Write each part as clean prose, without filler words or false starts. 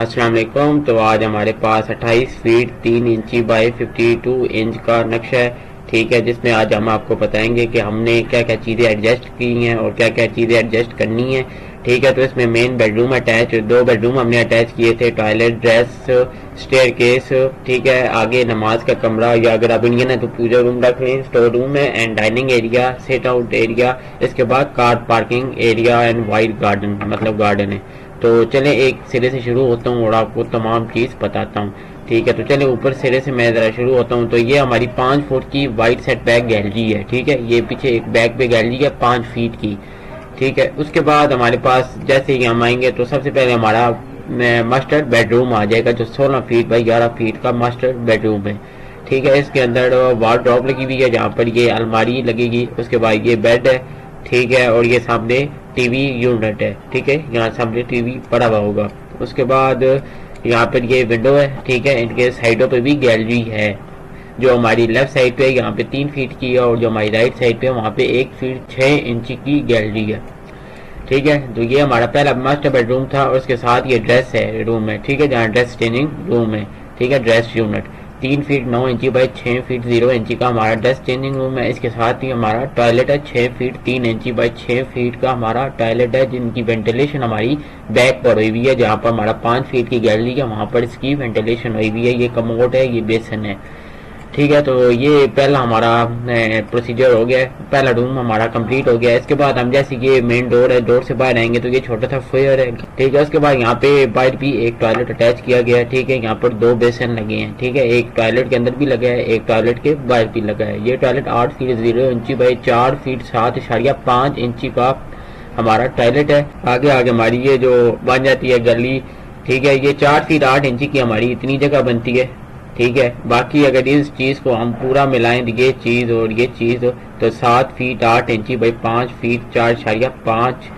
अस्सलाम वालेकुम। तो आज हमारे पास 28 फीट 3 इंची बाई 52 इंच का नक्शा है, ठीक है, जिसमें आज हम आपको बताएंगे कि हमने क्या क्या चीज़ें एडजस्ट की हैं और क्या क्या चीज़ें एडजस्ट करनी है, ठीक है। तो इसमें मेन बेडरूम अटैच, दो बेडरूम हमने अटैच किए थे, टॉयलेट, ड्रेस, स्टेयर केस, ठीक है। आगे नमाज का कमरा या अगर आप इंडियन है तो पूजा रूम रख लें, स्टोर रूम है and dining area, sit out area, इसके बाद car parking area and wide garden, मतलब गार्डन है। तो चलें एक सिरे से शुरू होता हूँ और आपको तमाम चीज़ बताता हूँ, ठीक है। तो चलें ऊपर सिरे से मैं ज़रा शुरू होता हूँ। तो ये हमारी 5 फुट की वाइड सेट बैक गैलरी है, ठीक है। ये पीछे एक बैक पे गैलरी है 5 फीट की, ठीक है। उसके बाद हमारे पास जैसे ही हम आएंगे तो सबसे पहले हमारा मास्टर बेडरूम आ जाएगा, जो 16 फीट बाई 11 फीट का मास्टर बेडरूम है, ठीक है। इसके अंदर वार्डरोब लगी हुई है, जहाँ पर ये अलमारी लगेगी। उसके बाद ये बेड है, ठीक है, और ये सामने टीवी यूनिट है, ठीक है, यहाँ सामने टीवी पड़ा हुआ होगा। उसके बाद यहाँ पर ये विंडो है, ठीक है। इनके साइडों पे भी गैलरी है, जो हमारी लेफ्ट साइड पे यहाँ पे 3 फीट की है और जो हमारी राइट साइड पे वहाँ पे 1 फीट 6 इंच की गैलरी है, ठीक है। तो ये हमारा पहला मास्टर बेडरूम था और उसके साथ ये ड्रेस है रूम है, ठीक है, जहाँ ड्रेस चेंजिंग रूम है, ठीक है, ड्रेस यूनिट। 3 फीट 9 इंची बाई 6 फीट 0 इंची का हमारा ड्रेस चेंजिंग रूम है। इसके साथ ही हमारा टॉयलेट है, 6 फीट 3 इंची बाई 6 फीट का हमारा टॉयलेट है, जिनकी वेंटिलेशन हमारी बैक पर हुई हुई है। जहाँ पर हमारा 5 फीट की गैलरी है वहाँ पर इसकी वेंटिलेशन हुई हुई है। ये कमोड है, ये बेसन है, ठीक है। तो ये पहला हमारा प्रोसीजर हो गया, पहला रूम हमारा कंप्लीट हो गया। इसके बाद हम जैसे ये मेन डोर है, डोर से बाहर आएंगे तो ये छोटा सा फेयर है, ठीक है। उसके बाद यहाँ पे बाहर भी एक टॉयलेट अटैच किया गया है, ठीक है। यहाँ पर 2 बेसन लगे हैं, ठीक है, एक टॉयलेट के अंदर भी लगा है, एक टॉयलेट के बाहर भी लगा है। ये टॉयलेट 8 फीट 0 इंची बाई 4 फीट 7.5 इंची का हमारा टॉयलेट है। आगे आगे हमारी ये जो बन जाती है गली, ठीक है, ये 4 फीट 8 इंची की हमारी इतनी जगह बनती है, ठीक है। बाकी अगर इस चीज़ को हम पूरा मिलाएं, ये चीज़ और ये चीज़, तो 7 फीट 8 इंची बाई 5 फीट 4.5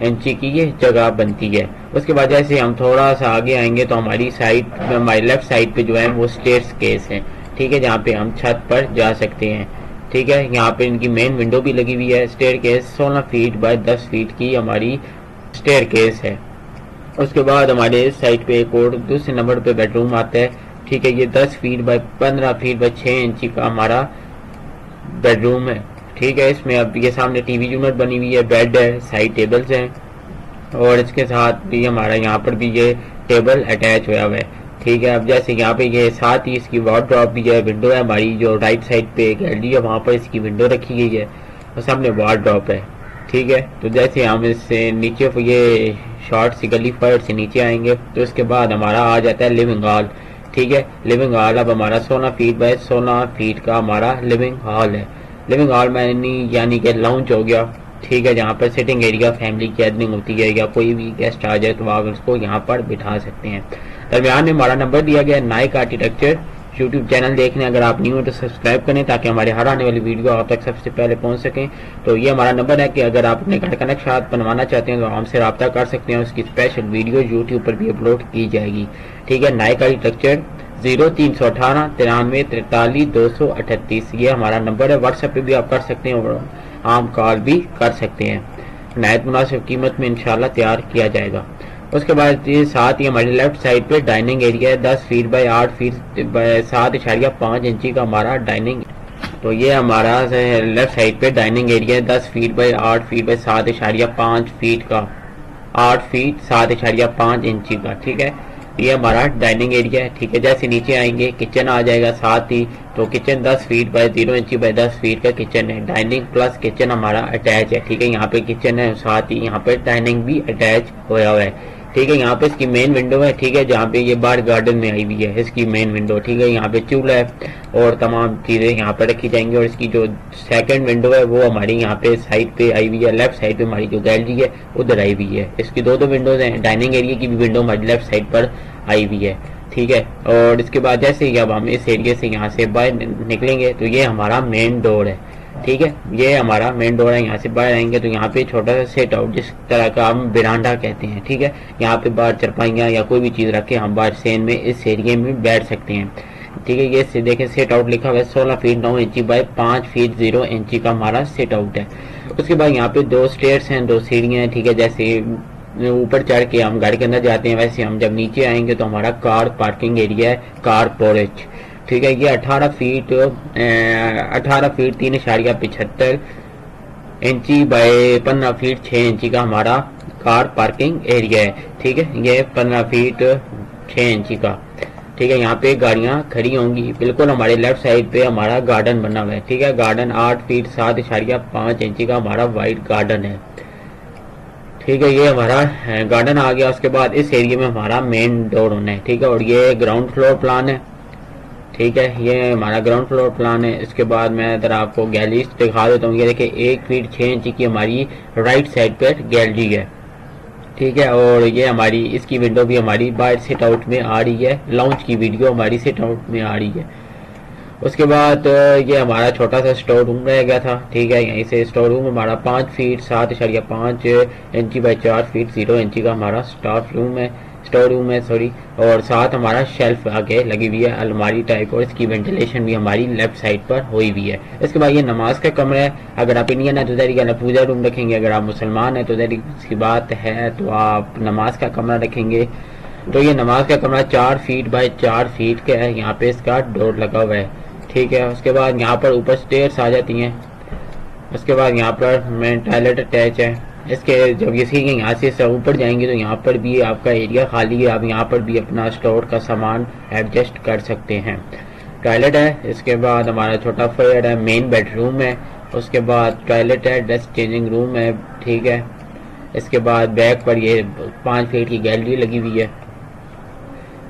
इंची की ये जगह बनती है। उसके बाद जैसे हम थोड़ा सा आगे आएंगे तो हमारी साइड, हमारी लेफ्ट साइड पे जो है वो स्टेयर्स केस है, ठीक है, जहाँ पे हम छत पर जा सकते हैं, ठीक है। यहाँ पे इनकी मेन विंडो भी लगी हुई है। Staircase 16 feet by 10 feet की हमारी स्टेयर केस है। उसके बाद हमारे इस साइड पे एक और दूसरे नंबर पे बेडरूम आता है, ठीक है। ये 10 फीट बाई 15 फीट बाई 6 इंची का हमारा बेडरूम है, ठीक है। इसमें अब ये सामने टीवी यूनिट बनी हुई है, बेड है, साइड टेबल्स हैं और इसके साथ भी हमारा यहाँ पर भी ये टेबल अटैच हुआ है, ठीक है। अब जैसे यहाँ पे ये साथ ही इसकी वार्डरोब भी है, विंडो है हमारी जो राइट साइड पे गैलरी है वहाँ पर इसकी विंडो रखी गई है और सामने वार्डरोब है, ठीक है। तो जैसे हम इससे नीचे ये शॉर्ट सी गली पर से नीचे आएंगे तो उसके बाद हमारा आ जाता है लिविंग हॉल, ठीक है। लिविंग हॉल अब हमारा 16 फीट बाय 16 फीट का हमारा लिविंग हॉल है। लिविंग हॉल में यानी कि लाउंज हो गया, ठीक है, जहाँ पर सिटिंग एरिया फैमिली गैदरिंग होती है या कोई भी गेस्ट आ जाए तो आप उसको यहाँ पर बिठा सकते हैं। दरमियान में हमारा नंबर दिया गया है। नाइक आर्किटेक्चर यूट्यूब चैनल देखने अगर आप न्यू हो तो सब्सक्राइब करें ताकि हमारे हर आने वाली वीडियो आप तक सबसे पहले पहुंच सकें। तो ये हमारा नंबर है कि अगर आप अपने घर का नक्शा बनवाना चाहते हैं तो हमसे रब्ता कर सकते हैं। उसकी स्पेशल वीडियो यूट्यूब पर भी अपलोड की जाएगी, ठीक है। नाइक आर्किटेक्चर 0318 93 43 238 ये हमारा नंबर है। व्हाट्सएप पे भी आप कर सकते हैं और आम कॉल भी कर सकते हैं। नायत मुनासिब कीमत में इंशाल्लाह तैयार किया जाएगा। उसके बाद ये साथ ही हमारी लेफ्ट साइड पे डाइनिंग एरिया है, 10 फीट बाई 8 फीट बाई 7.5 इंची का हमारा डाइनिंग। तो ये हमारा लेफ्ट साइड पे डाइनिंग एरिया है, 10 feet by 8 feet by 7.5 feet का, 8 फीट 7.5 इंची का, ठीक है। ये हमारा डाइनिंग एरिया है, ठीक है। जैसे नीचे आएंगे किचन आ जाएगा साथ ही, तो किचन 10 फीट बाई 0 इंची बाई 10 फीट का किचन है। डाइनिंग प्लस किचन हमारा अटैच है, ठीक है। यहाँ पे किचन है, साथ ही यहाँ पे डाइनिंग भी अटैच हुआ है, ठीक है। यहाँ पे इसकी मेन विंडो है, ठीक है, जहाँ पे ये बाहर गार्डन में आई हुई है इसकी मेन विंडो, ठीक है। यहाँ पे चूल्हा है और तमाम चीज़ें यहाँ पे रखी जाएंगी। और इसकी जो सेकंड विंडो है वो हमारी यहाँ पे साइड पे आई हुई है, लेफ्ट साइड पे हमारी जो गैलरी है उधर आई हुई है। इसकी दो विंडोज हैं। डाइनिंग एरिया की भी विंडो हमारी लेफ्ट साइड पर आई हुई है, ठीक है। और इसके बाद जैसे ही अब हम इस एरिया से यहाँ से बाहर निकलेंगे तो ये हमारा मेन डोर है, ठीक है। ये हमारा मेन डोर है। यहाँ से बाहर आएंगे तो यहाँ पे छोटा सा सेट आउट जिस तरह का हम बिरांडा कहते हैं, ठीक है। यहाँ पे बाहर चरपाइयाँ या कोई भी चीज़ रखे हम बाहर सेन में इस एरिया में बैठ सकते हैं, ठीक है। ये देखें सेट आउट लिखा हुआ है, 16 फीट 9 इंची बाय 5 फीट 0 इंची का हमारा सेट आउट है। उसके बाद यहाँ पे 2 स्टेयर्स हैं, 2 सीढ़ियाँ हैं, ठीक है। जैसे ऊपर चढ़ के हम घर के अंदर जाते हैं, वैसे हम जब नीचे आएंगे तो हमारा कार पार्किंग एरिया है, कार पोर्च। ठीक है, ये 18 फीट 3.75 इंची बाय 15 फीट 6 इंची का हमारा कार पार्किंग एरिया है। ठीक है, ये 15 फीट 6 इंची का। ठीक है, यहाँ पे गाड़ियाँ खड़ी होंगी। बिल्कुल हमारे लेफ्ट साइड पे हमारा गार्डन बना हुआ है। ठीक है, गार्डन 8 फीट 7.5 इंची का हमारा वाइड गार्डन है। ठीक है, ये हमारा गार्डन आ गया। उसके बाद इस एरिया में हमारा मेन डोर होना है। ठीक है, और ये ग्राउंड फ्लोर प्लान है। ठीक है, ये हमारा ग्राउंड फ्लोर प्लान है। इसके बाद मैं इधर आपको गैलरी दिखा देता हूँ। ये देखिए 1 फीट 6 इंची की हमारी राइट साइड पे गैलरी है। ठीक है, और ये हमारी इसकी विंडो भी हमारी बाहर सिट आउट में आ रही है। लॉन्च की वीडियो हमारी सिट आउट में आ रही है। उसके बाद ये हमारा छोटा सा स्टोर रूम रह गया था। ठीक है, यहीं से स्टोर रूम हमारा 5 फीट 7.5 इंची बाई 4 फीट 0 इंची का हमारा स्टोर रूम है सॉरी। और साथ हमारा शेल्फ आगे लगी हुई है, अलमारी टाइप, और इसकी वेंटिलेशन भी हमारी लेफ्ट साइड पर हुई हुई है। इसके बाद ये नमाज का कमरा है। अगर आप इंडियन है तो इधर पूजा रूम रखेंगे, अगर आप मुसलमान है तो इधर की बात है तो आप नमाज का कमरा रखेंगे। तो ये नमाज का कमरा 4 फीट बाय 4 फीट का है। यहाँ पे इसका डोर लगा हुआ है। ठीक है, उसके बाद यहाँ पर ऊपर स्टेयर्स आ जाती हैं। उसके बाद यहाँ पर मेन टॉयलेट अटैच है। इसके जब इसी के यहाँ से ऊपर जाएंगे तो यहाँ पर भी आपका एरिया खाली है, आप यहाँ पर भी अपना स्टोर का सामान एडजस्ट कर सकते हैं। टॉयलेट है, इसके बाद हमारा छोटा फ्लैट है, मेन बेडरूम है, उसके बाद टॉयलेट है, ड्रेस चेंजिंग रूम है। ठीक है, इसके बाद बैक पर ये 5 फीट की गैलरी लगी हुई है।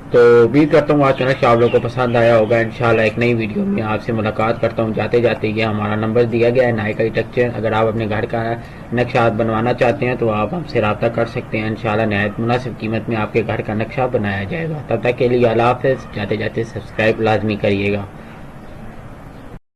तो उम्मीद करता हूँ आज का नक्शा आप लोगों को पसंद आया होगा। इंशाल्लाह एक नई वीडियो में आपसे मुलाकात करता हूँ। जाते जाते ये हमारा नंबर दिया गया है नायका आर्किटेक्चर। अगर आप अपने घर का नक्शा बनवाना चाहते हैं तो आप हमसे रब्ता कर सकते हैं। इंशाल्लाह नहायत मुनासिब कीमत में आपके घर का नक्शा बनाया जाएगा। तब तक के लिए अल्लाह हाफ़िज़। जाते जाते सब्सक्राइब लाजमी करिएगा।